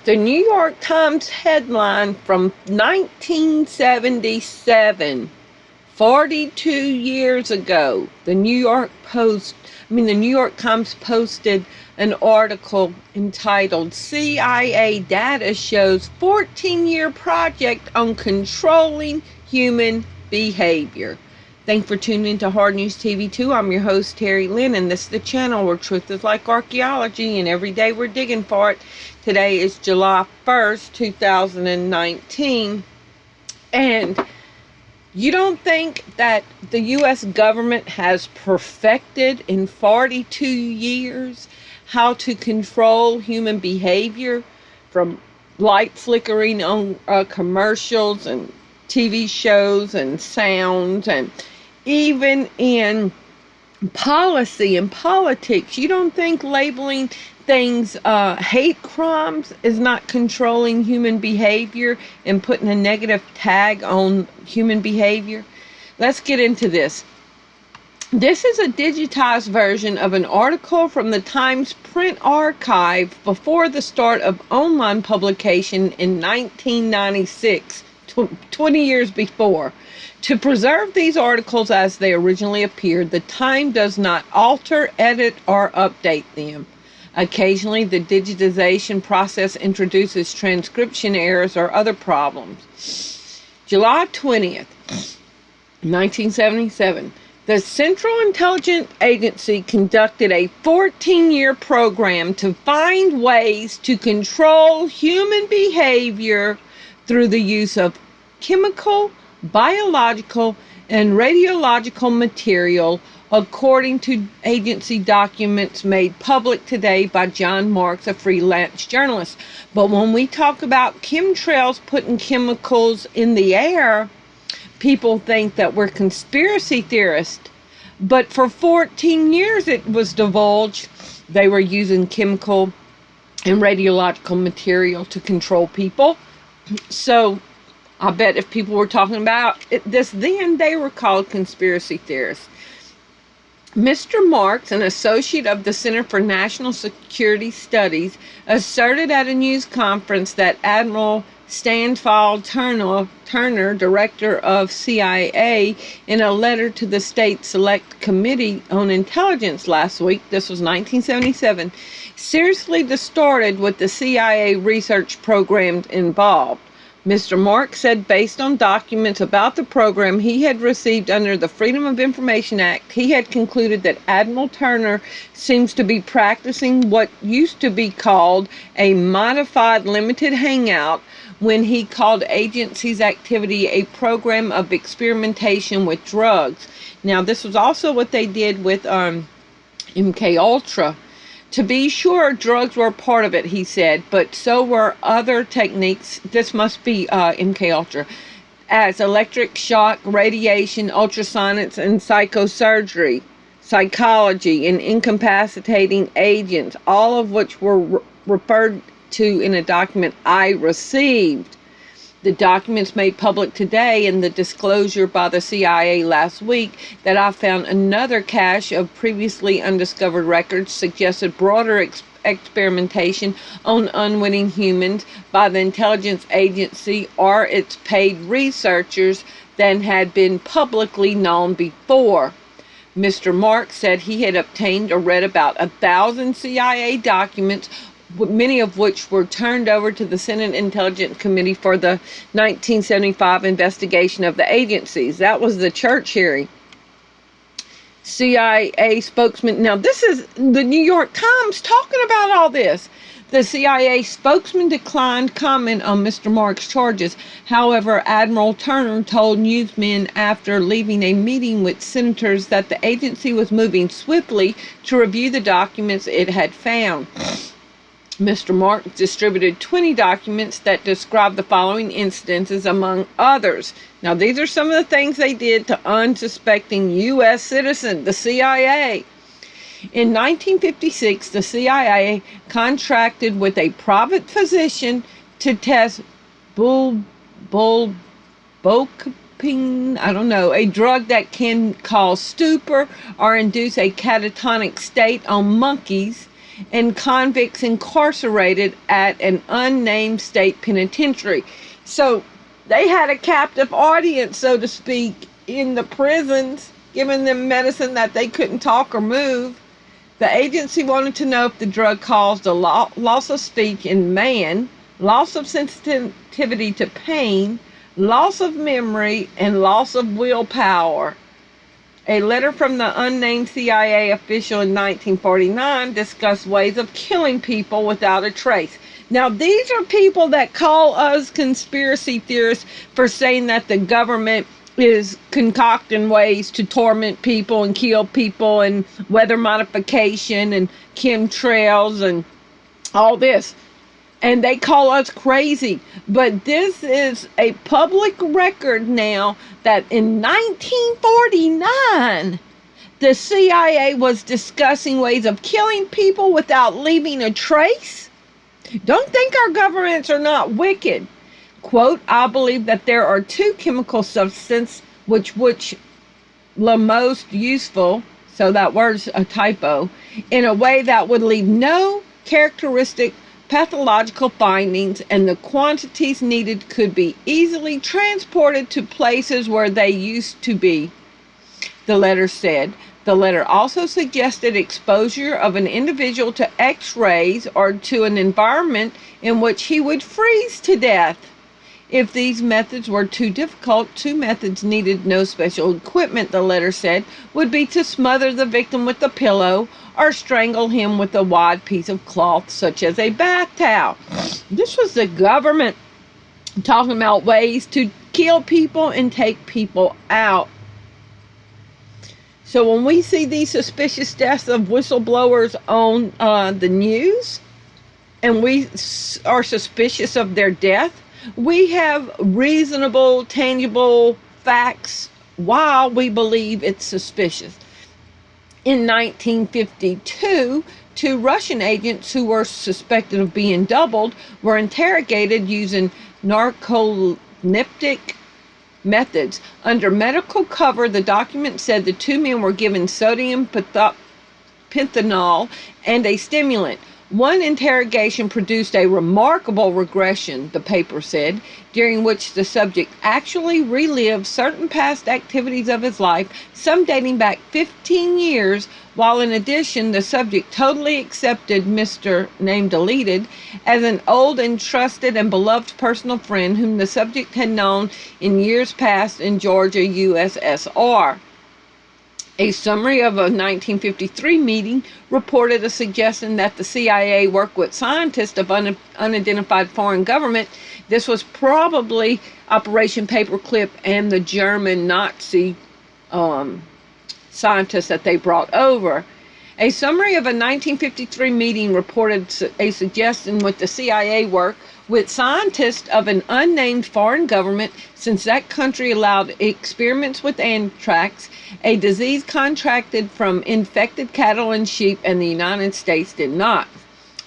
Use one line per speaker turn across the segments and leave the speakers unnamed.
The New York Times headline from 1977, 42 years ago, the New York Times posted an article entitled CIA Data Shows 14-Year Project on Controlling Human Behavior. Thanks for tuning in to Hard News TV 2. I'm your host, Terry Lynn, and this is the channel where truth is like archaeology, and every day we're digging for it. Today is July 1st, 2019, and you don't think that the U.S. government has perfected in 42 years how to control human behavior, from light flickering on commercials and TV shows and sounds, and even in policy and politics? You don't think labeling things hate crimes is not controlling human behavior and putting a negative tag on human behavior? Let's get into this. This is a digitized version of an article from the Times print archive before the start of online publication in 1996, 20 years before. To preserve these articles as they originally appeared, the Times does not alter, edit, or update them. Occasionally, the digitization process introduces transcription errors or other problems. July 20th, 1977. The Central Intelligence Agency conducted a 14-year program to find ways to control human behavior through the use of chemical, biological, and radiological material, according to agency documents made public today by John Marks, a freelance journalist. But when we talk about chemtrails putting chemicals in the air, people think that we're conspiracy theorists. But for 14 years it was divulged they were using chemical and radiological material to control people. So I bet if people were talking about this then, they were called conspiracy theorists. Mr. Marks, an associate of the Center for National Security Studies, asserted at a news conference that Admiral Stanfield Turner, director of CIA, in a letter to the State Select Committee on Intelligence last week, this was 1977, seriously distorted what the CIA research program involved. Mr. Marks said based on documents about the program he had received under the Freedom of Information Act, he had concluded that Admiral Turner seems to be practicing what used to be called a modified limited hangout when he called agency's activity a program of experimentation with drugs. Now, this was also what they did with MK Ultra. To be sure, drugs were part of it, he said, but so were other techniques. This must be MK Ultra, as electric shock, radiation, ultrasonics, and psychosurgery, psychology, and incapacitating agents, all of which were referred to in a document I received. The documents made public today and the disclosure by the CIA last week that I found another cache of previously undiscovered records suggested broader experimentation on unwitting humans by the intelligence agency or its paid researchers than had been publicly known before. Mr. Marks said he had obtained or read about 1,000 CIA documents, many of which were turned over to the Senate Intelligence Committee for the 1975 investigation of the agencies. That was the church hearing. CIA spokesman, now this is the New York Times talking about all this. The CIA spokesman declined comment on Mr. Marks' charges. However, Admiral Turner told newsmen after leaving a meeting with senators that the agency was moving swiftly to review the documents it had found. Mr. Marks distributed 20 documents that describe the following instances, among others. Now, these are some of the things they did to unsuspecting U.S. citizens, the CIA. In 1956, the CIA contracted with a private physician to test bulbopin, a drug that can cause stupor or induce a catatonic state on monkeys. and convicts incarcerated at an unnamed state penitentiary. So they had a captive audience, so to speak, in the prisons, giving them medicine that they couldn't talk or move. The agency wanted to know if the drug caused a loss of speech in man, loss of sensitivity to pain, loss of memory, and loss of willpower. A letter from the unnamed CIA official in 1949 discussed ways of killing people without a trace. Now, these are people that call us conspiracy theorists for saying that the government is concocting ways to torment people and kill people, and weather modification and chemtrails and all this. And they call us crazy. But this is a public record now that in 1949, the CIA was discussing ways of killing people without leaving a trace. Don't think our governments are not wicked. Quote, I believe that there are two chemical substances which the most useful, so that word's a typo, in a way that would leave no characteristic pathological findings, and the quantities needed could be easily transported to places where they used to be, the letter said. The letter also suggested exposure of an individual to X-rays or to an environment in which he would freeze to death. If these methods were too difficult, two methods needed no special equipment, the letter said, would be to smother the victim with a pillow or strangle him with a wide piece of cloth, such as a bath towel. This was the government talking about ways to kill people and take people out. So when we see these suspicious deaths of whistleblowers on the news, and we are suspicious of their death, we have reasonable, tangible facts while we believe it's suspicious. In 1952, two Russian agents who were suspected of being doubled were interrogated using narcoleptic methods. Under medical cover, the document said the two men were given sodium pentanol and a stimulant. One interrogation produced a remarkable regression, the paper said, during which the subject actually relived certain past activities of his life, some dating back 15 years, while in addition the subject totally accepted Mr. Name Deleted as an old and trusted and beloved personal friend whom the subject had known in years past in Georgia, USSR. A summary of a 1953 meeting reported a suggestion that the CIA worked with scientists of unidentified foreign government. This was probably Operation Paperclip and the German Nazi scientists that they brought over. A summary of a 1953 meeting reported a suggestion with the CIA work with scientists of an unnamed foreign government, since that country allowed experiments with anthrax, a disease contracted from infected cattle and sheep, and the United States did not.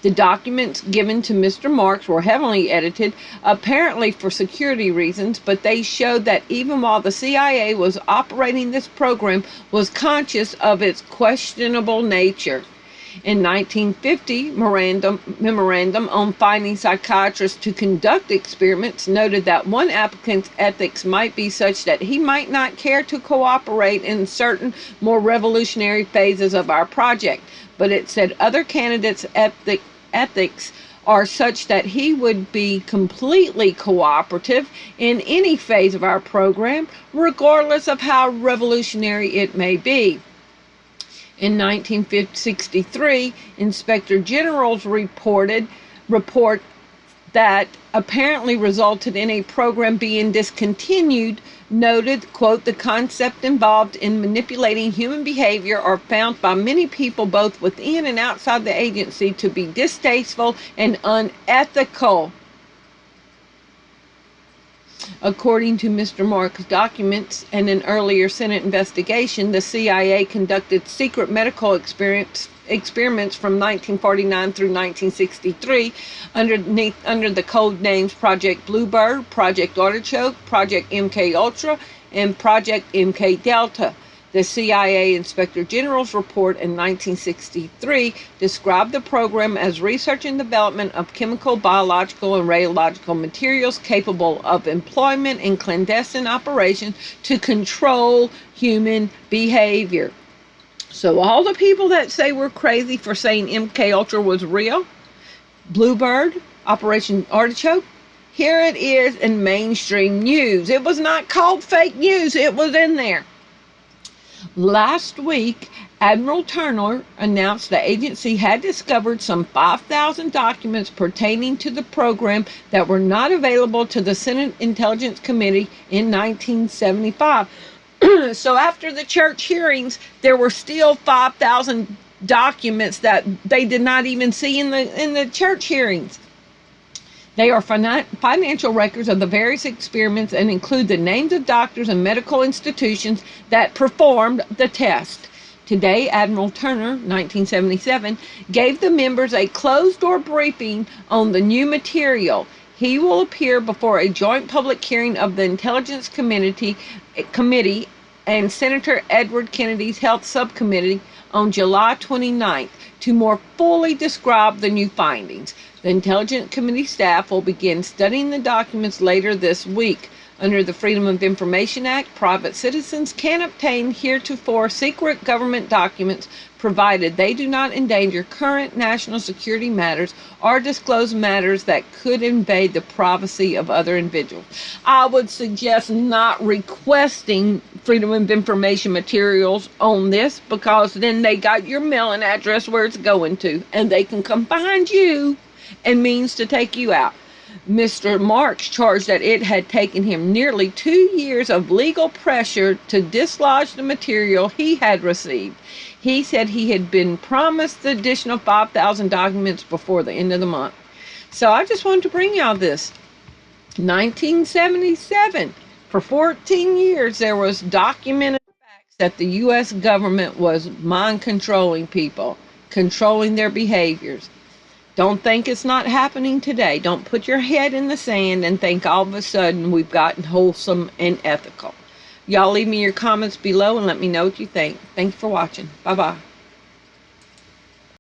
The documents given to Mr. Marks were heavily edited, apparently for security reasons, but they showed that even while the CIA was operating this program, was conscious of its questionable nature. In 1950, memorandum on finding psychiatrists to conduct experiments noted that one applicant's ethics might be such that he might not care to cooperate in certain more revolutionary phases of our project, but it said other candidates' ethics are such that he would be completely cooperative in any phase of our program, regardless of how revolutionary it may be. In 1963, Inspector General's report that apparently resulted in a program being discontinued noted, quote, the concept involved in manipulating human behavior are found by many people both within and outside the agency to be distasteful and unethical. According to Mr. Marks' documents and an earlier Senate investigation, the CIA conducted secret medical experiments from 1949 through 1963 under the code names Project Bluebird, Project Artichoke, Project MK Ultra, and Project MK Delta. The CIA Inspector General's report in 1963 described the program as research and development of chemical, biological, and radiological materials capable of employment in clandestine operations to control human behavior. So all the people that say we're crazy for saying MK Ultra was real, Bluebird, Operation Artichoke, here it is in mainstream news. It was not called fake news. It was in there. Last week, Admiral Turner announced the agency had discovered some 5,000 documents pertaining to the program that were not available to the Senate Intelligence Committee in 1975. So after the church hearings, there were still 5,000 documents that they did not even see in the church hearings. They are financial records of the various experiments and include the names of doctors and medical institutions that performed the test. Today, Admiral Turner, 1977, gave the members a closed-door briefing on the new material. He will appear before a joint public hearing of the Intelligence Committee and Senator Edward Kennedy's Health Subcommittee on July 29th to more fully describe the new findings. The Intelligence Committee staff will begin studying the documents later this week. Under the Freedom of Information Act, private citizens can obtain heretofore secret government documents provided they do not endanger current national security matters or disclose matters that could invade the privacy of other individuals. I would suggest not requesting Freedom of Information materials on this, because then they got your mailing address where it's going to, and they can come find you and means to take you out. Mr. Marks charged that it had taken him nearly 2 years of legal pressure to dislodge the material he had received. He said he had been promised the additional 5,000 documents before the end of the month. So I just wanted to bring y'all this. 1977, for 14 years, there was documented facts that the U.S. government was mind-controlling people, controlling their behaviors. Don't think it's not happening today. Don't put your head in the sand and think all of a sudden we've gotten wholesome and ethical. Y'all leave me your comments below and let me know what you think. Thank you for watching. Bye-bye.